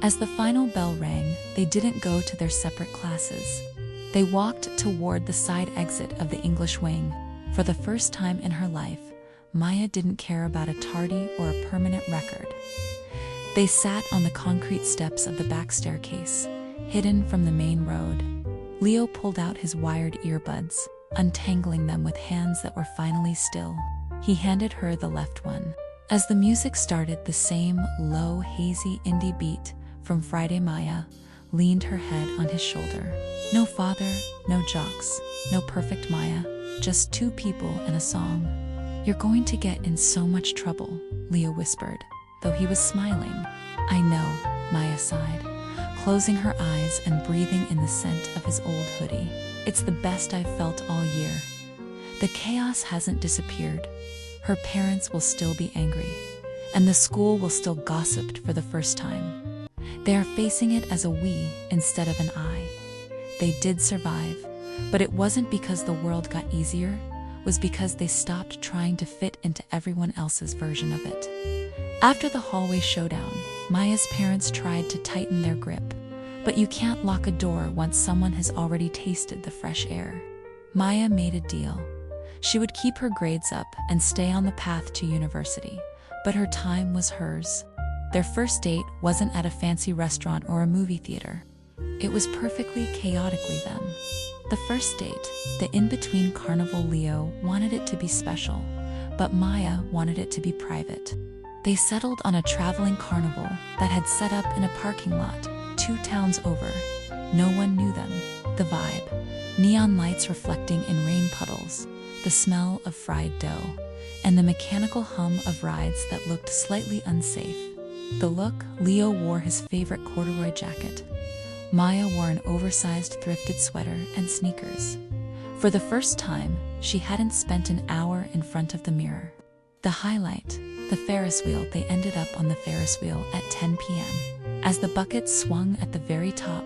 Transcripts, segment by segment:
As the final bell rang, they didn't go to their separate classes. They walked toward the side exit of the English wing. For the first time in her life, Maya didn't care about a tardy or a permanent record. They sat on the concrete steps of the back staircase, hidden from the main road. Leo pulled out his wired earbuds, untangling them with hands that were finally still. He handed her the left one. As the music started, the same low, hazy indie beat from Friday, Maya leaned her head on his shoulder. No father, no jocks, no perfect Maya, just two people and a song. "You're going to get in so much trouble," Leo whispered, though he was smiling. "I know," Maya sighed, closing her eyes and breathing in the scent of his old hoodie. "It's the best I've felt all year. The chaos hasn't disappeared. Her parents will still be angry, and the school will still gossip for the first time. They are facing it as a we instead of an I. They did survive, but it wasn't because the world got easier, it was because they stopped trying to fit into everyone else's version of it." After the hallway showdown, Maya's parents tried to tighten their grip, but you can't lock a door once someone has already tasted the fresh air. Maya made a deal. She would keep her grades up and stay on the path to university, but her time was hers. Their first date wasn't at a fancy restaurant or a movie theater. It was perfectly chaotically them. The first date, the in-between carnival, Leo wanted it to be special, but Maya wanted it to be private. They settled on a traveling carnival that had set up in a parking lot 2 towns over. No one knew them. The vibe, neon lights reflecting in rain puddles, the smell of fried dough, and the mechanical hum of rides that looked slightly unsafe. The look, Leo wore his favorite corduroy jacket. Maya wore an oversized thrifted sweater and sneakers. For the first time, she hadn't spent an hour in front of the mirror. The highlight, the Ferris wheel. They ended up on the Ferris wheel at 10 p.m. As the bucket swung at the very top,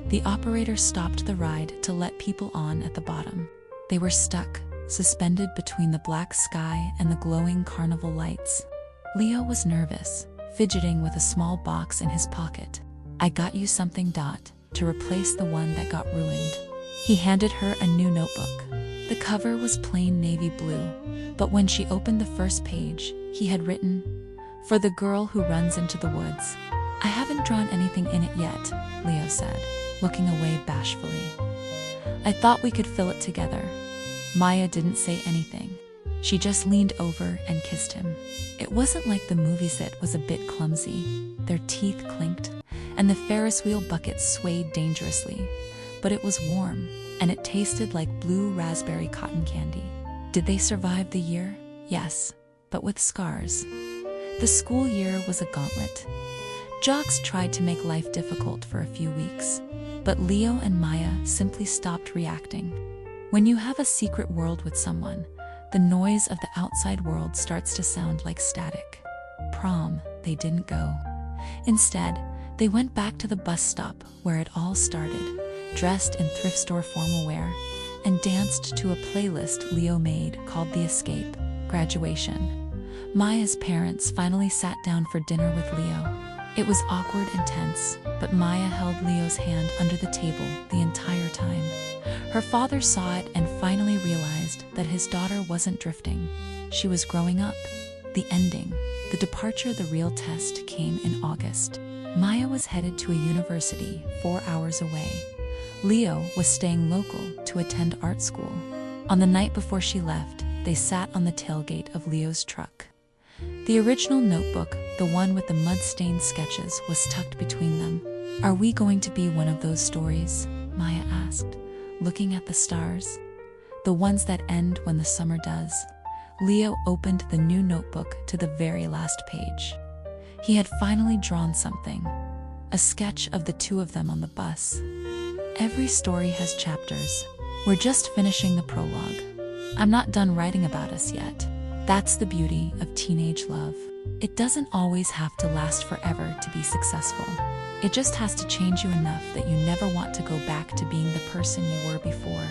the operator stopped the ride to let people on at the bottom. They were stuck, suspended between the black sky and the glowing carnival lights. Leo was nervous, fidgeting with a small box in his pocket. "I got you something, to replace the one that got ruined." He handed her a new notebook. The cover was plain navy blue, but when she opened the first page, he had written, "For the girl who runs into the woods." "I haven't drawn anything in it yet," Leo said, looking away bashfully. "I thought we could fill it together." Maya didn't say anything. She just leaned over and kissed him. It wasn't like the movie set was a bit clumsy. Their teeth clinked, and the Ferris wheel bucket swayed dangerously. But it was warm, and it tasted like blue raspberry cotton candy. Did they survive the year? Yes, but with scars. The school year was a gauntlet. Jocks tried to make life difficult for a few weeks, but Leo and Maya simply stopped reacting. When you have a secret world with someone, the noise of the outside world starts to sound like static. Prom, they didn't go. Instead, they went back to the bus stop where it all started, dressed in thrift store formal wear, and danced to a playlist Leo made called The Escape, Graduation. Maya's parents finally sat down for dinner with Leo. It was awkward and tense, but Maya held Leo's hand under the table the entire time. Her father saw it and finally realized that his daughter wasn't drifting. She was growing up. The ending, the departure, the real test came in August. Maya was headed to a university 4 hours away. Leo was staying local to attend art school. On the night before she left, they sat on the tailgate of Leo's truck. The original notebook, the one with the mud-stained sketches, was tucked between them. "Are we going to be one of those stories?" Maya asked, looking at the stars. "The ones that end when the summer does." Leo opened the new notebook to the very last page. He had finally drawn something, a sketch of the two of them on the bus. "Every story has chapters. We're just finishing the prologue. I'm not done writing about us yet." That's the beauty of teenage love. It doesn't always have to last forever to be successful. It just has to change you enough that you never want to go back to being the person you were before.